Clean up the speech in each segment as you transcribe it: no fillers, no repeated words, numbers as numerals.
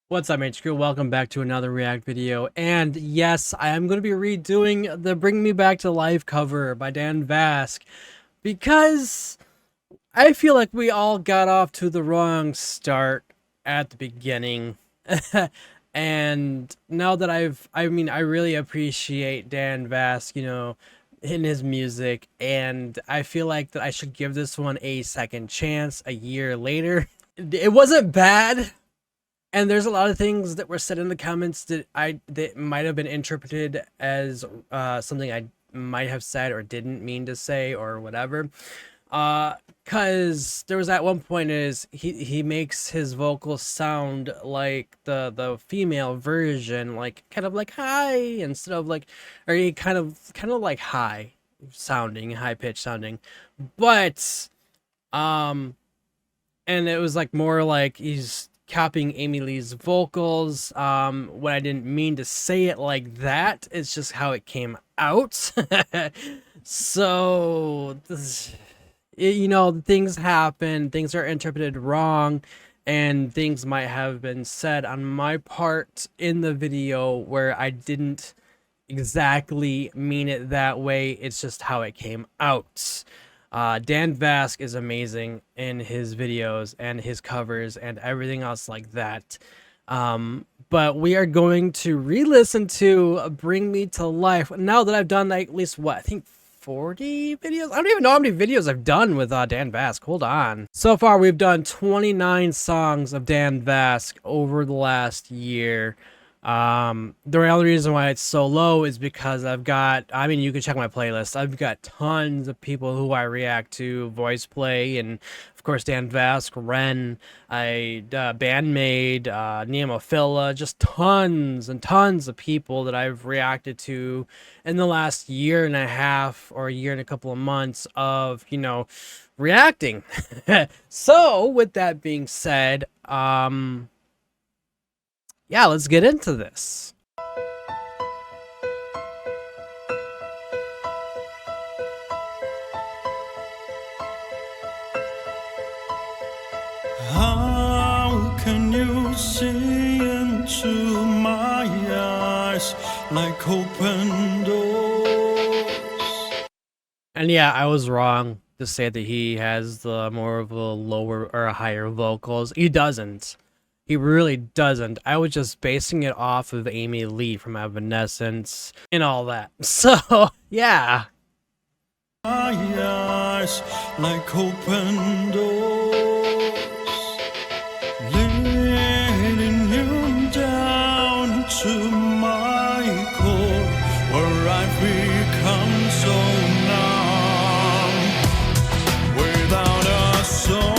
What's up, Mage crew? Welcome back to another React video. And yes, I am going to be redoing the Bring Me Back to Life cover by Dan Vasc because I feel like we all got off to the wrong start at the beginning. And now that I really appreciate Dan Vasc, in his music, and I feel like that I should give this one a second chance a year later. It wasn't bad. And there's a lot of things that were said in the comments that might have been interpreted as something I might have said or didn't mean to say or whatever. Cause there was at one point is he makes his vocals sound like the female version, like kind of like high instead of like, or he kind of like high sounding, high pitch sounding, but and it was like more like he's copying Amy Lee's vocals. When I didn't mean to say it like that, it's just how it came out. So things happen, things are interpreted wrong, and things might have been said on my part in the video where I didn't exactly mean it that way. It's just how it came out. Dan Vasc is amazing in his videos and his covers and everything else like that. But we are going to re-listen to Bring Me to Life now that I've done like, at least what I think 40 videos. I don't even know how many videos I've done with Dan Vasc. Hold on. So far we've done 29 songs of Dan Vasc over the last year. The only reason why it's so low is because I've got, you can check my playlist. I've got tons of people who I react to, voice play, and of course Dan Vasc, Ren, Bandmade, Nemophila, just tons and tons of people that I've reacted to in the last year and a half or a year and a couple of months of, reacting. So with that being said, yeah, let's get into this. How can you see into my eyes like open doors? And yeah, I was wrong to say that he has the more of a lower or a higher vocals. He doesn't. He really doesn't. I was just basing it off of Amy Lee from Evanescence and all that. So, yeah. My eyes like open doors, leading you down to my core, where I've become so numb without a soul.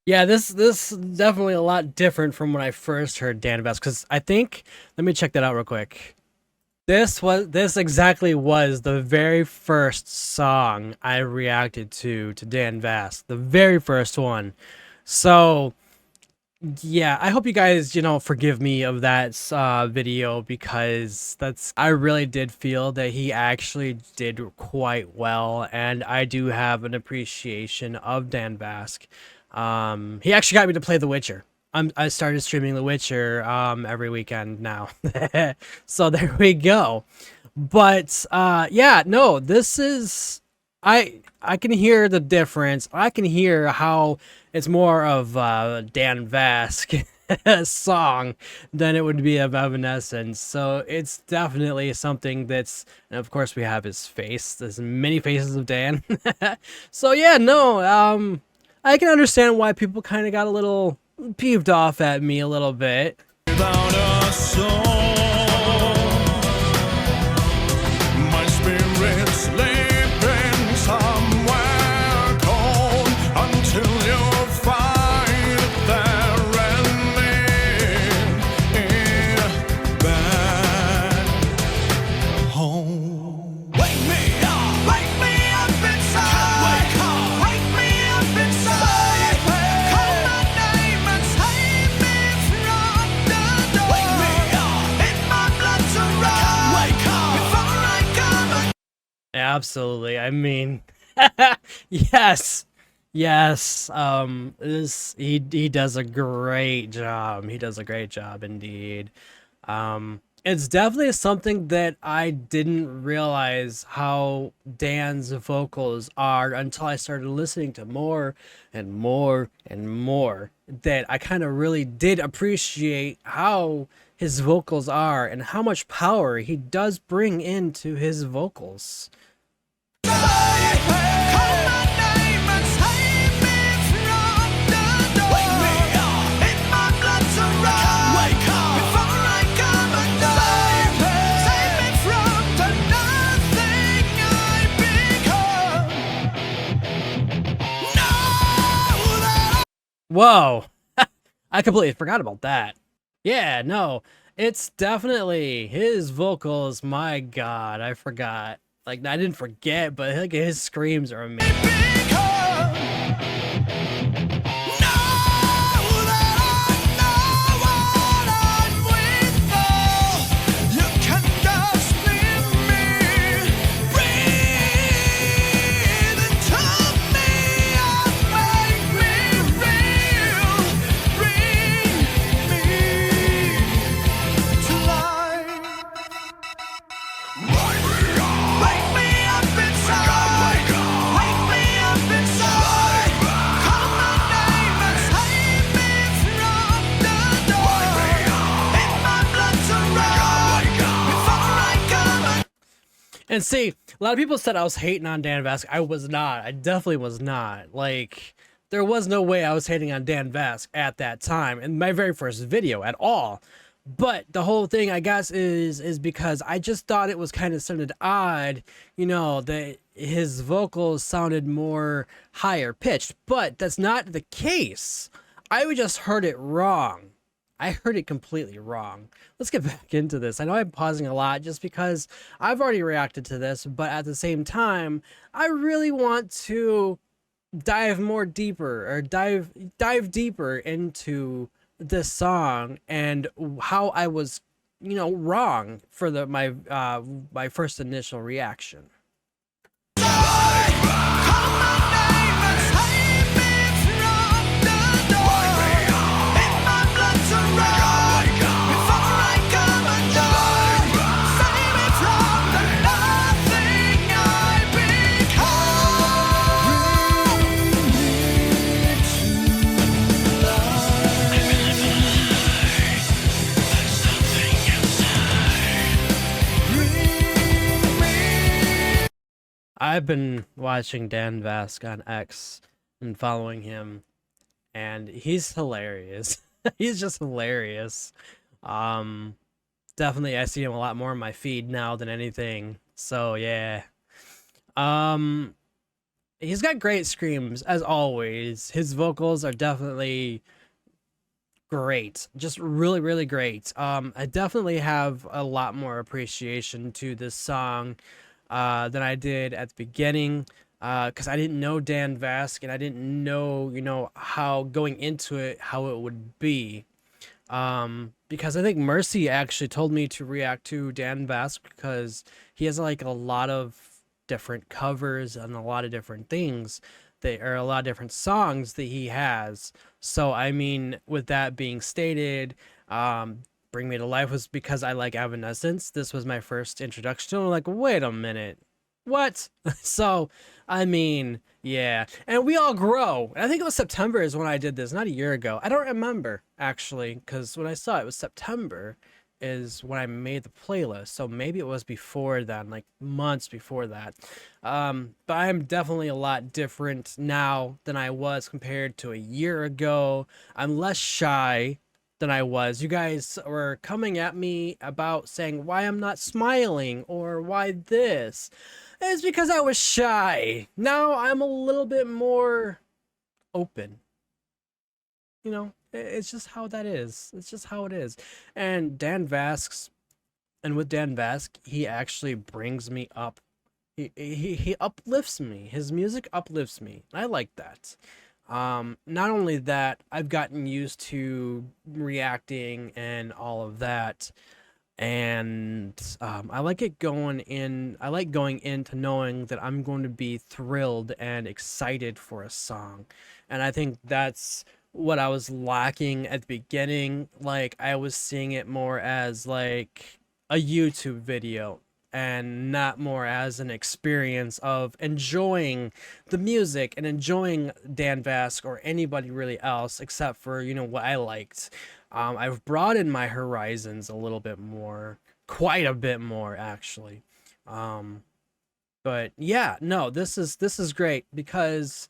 Yeah, this is definitely a lot different from when I first heard Dan Vasc, because I think, let me check that out real quick. This exactly was the very first song I reacted to Dan Vasc, the very first one. So yeah, I hope you guys, forgive me of that video, because I really did feel that he actually did quite well, and I do have an appreciation of Dan Vasc. He actually got me to play The Witcher. I started streaming The Witcher every weekend now. So there we go. But yeah, no, this is I can hear the difference. I can hear how it's more of Dan Vasc song than it would be of Evanescence. So it's definitely something that's, and of course we have his face. There's many faces of Dan. So yeah, no, I can understand why people kind of got a little peeved off at me a little bit. Without a soul, my spirit's sleeping somewhere cold until you find there and lead back home. Wake me up inside. Wake me up inside. Call my name and save me from the door. Wake me up. absolutely. I mean, yes, yes. He does a great job. He does a great job indeed. It's definitely something that I didn't realize how Dan's vocals are until I started listening to more and more and more. That I kind of really did appreciate how his vocals are and how much power he does bring into his vocals. Whoa, I completely forgot about that. Yeah, no, it's definitely his vocals. My God, I forgot. Like, I didn't forget, but like his screams are amazing. And see, a lot of people said I was hating on Dan Vasc. I was not. I definitely was not. Like, there was no way I was hating on Dan Vasc at that time in my very first video at all. But the whole thing, I guess, is because I just thought it was kind of sounded odd, you know, that his vocals sounded more higher pitched. But that's not the case. I just heard it wrong. I heard it completely wrong. Let's get back into this. I know I'm pausing a lot just because I've already reacted to this, but at the same time, I really want to dive more deeper or dive deeper into this song and how I was, you know, wrong for my first initial reaction. I've been watching Dan Vasc on X and following him, and he's hilarious. He's just hilarious. Um, Definitely I see him a lot more in my feed now than anything. So yeah. Um, he's got great screams as always. His vocals are definitely great, just really great. I definitely have a lot more appreciation to this song than I did at the beginning, because I didn't know Dan Vasc and I didn't know, you know, how going into it how it would be. Because I think Mercy actually told me to react to Dan Vasc because he has like a lot of different covers and a lot of different things that are a lot of different songs that he has. So I mean, with that being stated, Bring Me to Life was because I like Evanescence. This was my first introduction to him. I'm like, wait a minute, what? So I mean, yeah, and we all grow. And I think it was September is when I did this, not a year ago. I don't remember actually, because when I saw it was September is when I made the playlist. So maybe it was before then, like months before that. But I'm definitely a lot different now than I was compared to a year ago. I'm less shy than I was. You guys were coming at me about saying why I'm not smiling or why this. It's because I was shy. Now I'm a little bit more open. You know, it's just how that is. It's just how it is. And with Dan Vasc, he actually brings me up. He uplifts me. His music uplifts me. I like that. Not only that, I've gotten used to reacting and all of that. and I like it going in. I like going into knowing that I'm going to be thrilled and excited for a song, and I think that's what I was lacking at the beginning. Like I was seeing it more as like a YouTube video and not more as an experience of enjoying the music and enjoying Dan Vasc or anybody really else except for, you know, what I liked. I've broadened my horizons a little bit more, quite a bit more actually. But yeah, no, this is great because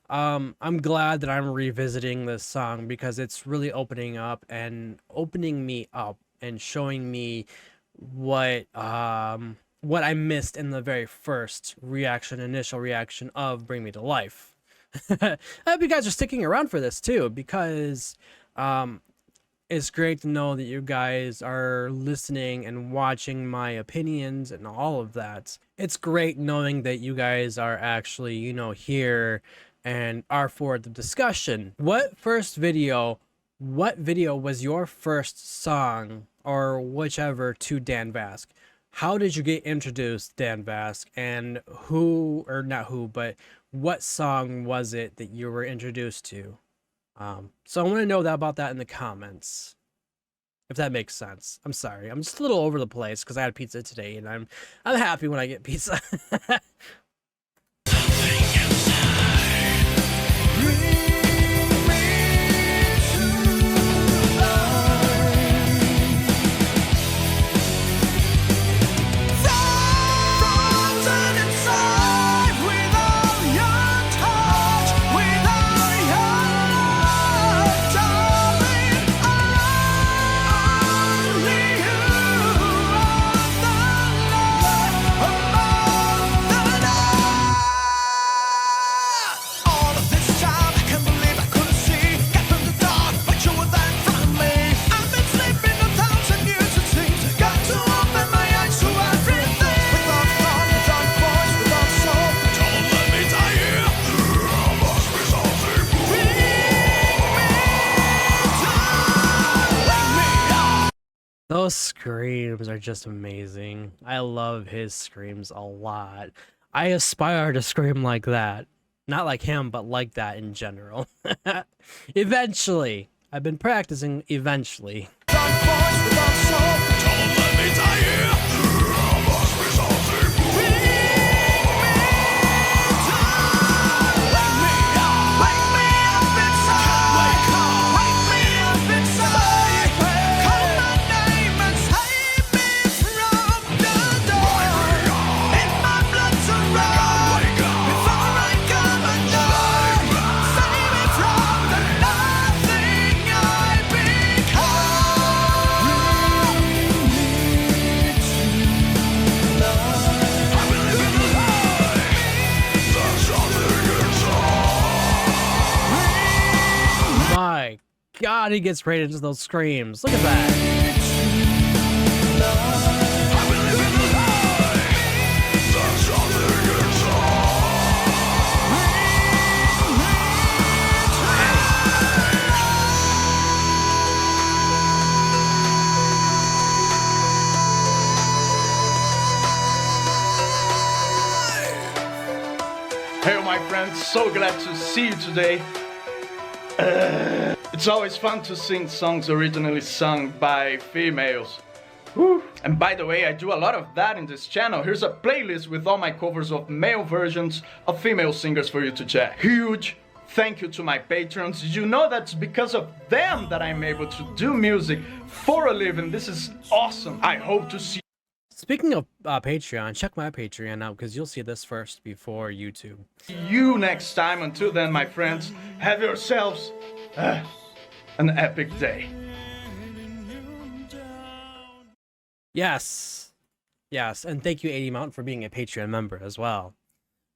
I'm glad that I'm revisiting this song because it's really opening me up and showing me what I missed in the very first initial reaction of Bring Me to Life. I hope you guys are sticking around for this too because um it's great to know that you guys are listening and watching my opinions and all of that. It's great knowing that you guys are actually, you know, here and are for the discussion. What video was your first song or whichever to Dan Vasc? How did you get introduced Dan Vasc, and who, or not who, but what song was it that you were introduced to? So I want to know about that in the comments, if that makes sense. I'm sorry, I'm just a little over the place because I had pizza today, and I'm happy when I get pizza. Frozen inside without your touch, without your darling, only you are the love among the night. All of this time, I can't believe I couldn't see. Got from the dark, but you were there in front of me. I've been sleeping 1,000 years, it seems. Got to open my eyes to everything. Without thought, without voice, without soul. Don't let me die here. I must be something more. Bring me down. Those screams are just amazing. I love his screams a lot. I aspire to scream like that. Not like him, but like that in general. Eventually. I've been practicing eventually. Without voice, without soul. Don't let me die here. I must be something more. Bring me down. Wake me up inside. Wake me up inside. Call my name and save me from the dark. In my blood to run before I come undone. Save me from the nothing I become. I believe in the light. There's something inside. My God, he gets right into those screams. Look at that. I believe in the light. There's something inside. Hey my friends, so glad to see you today. It's always fun to sing songs originally sung by females. Whew. And by the way, I do a lot of that in this channel. Here's a playlist with all my covers of male versions of female singers for you to check. Huge thank you to my patrons. You know that's because of them that I'm able to do music for a living. This is awesome. I hope to see Speaking of Patreon, check my Patreon out because you'll see this first before YouTube. you next time. Until then, my friends, have yourselves an epic day. Yes. Yes, and thank you 80 Mountain for being a Patreon member as well.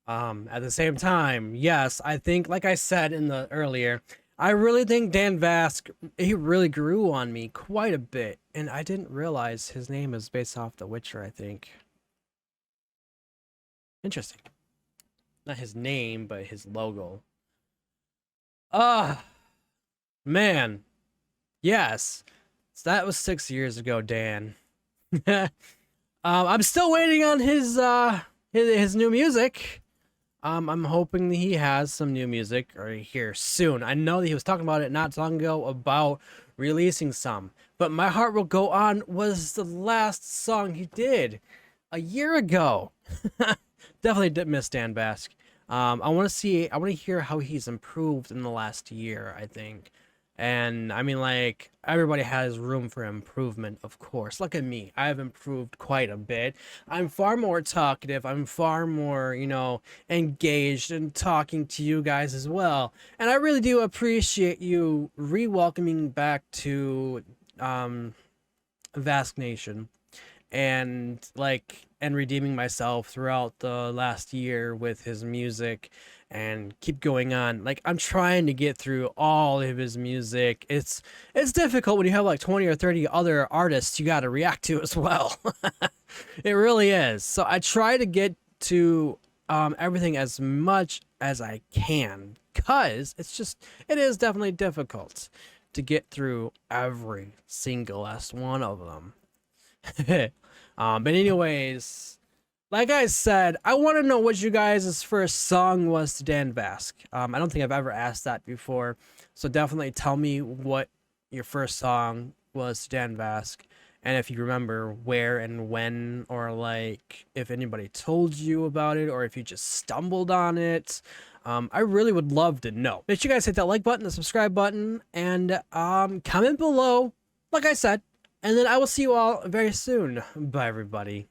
At the same time, yes, I think, like I said in the earlier, I really think Dan Vasc, he really grew on me quite a bit, and I didn't realize his name is based off The Witcher, I think. Interesting. Not his name, but his logo. Man. Yes. So that was 6 years ago, Dan. I'm still waiting on his new music. I'm hoping that he has some new music or here soon. I know that he was talking about it not so long ago about releasing some. But My Heart Will Go On was the last song he did a year ago. Definitely did miss Dan Vasc. I want to hear how he's improved in the last year, I think. And I mean, like, everybody has room for improvement, of course. Look at me. I've improved quite a bit. I'm far more talkative. I'm far more, engaged in talking to you guys as well. And I really do appreciate you re-welcoming back to Vasc Nation and redeeming myself throughout the last year with his music and keep going on. Like, I'm trying to get through all of his music. It's difficult when you have like 20 or 30 other artists you got to react to as well. It really is. So I try to get to everything as much as I can, cuz it is definitely difficult to get through every single last one of them. But anyways, like I said, I want to know what you guys' first song was to Dan Vasc. I don't think I've ever asked that before, so definitely tell me what your first song was to Dan Vasc, and if you remember where and when, or like if anybody told you about it, or if you just stumbled on it. I really would love to know. Make sure you guys hit that like button, the subscribe button, and comment below, like I said. And then I will see you all very soon. Bye, everybody.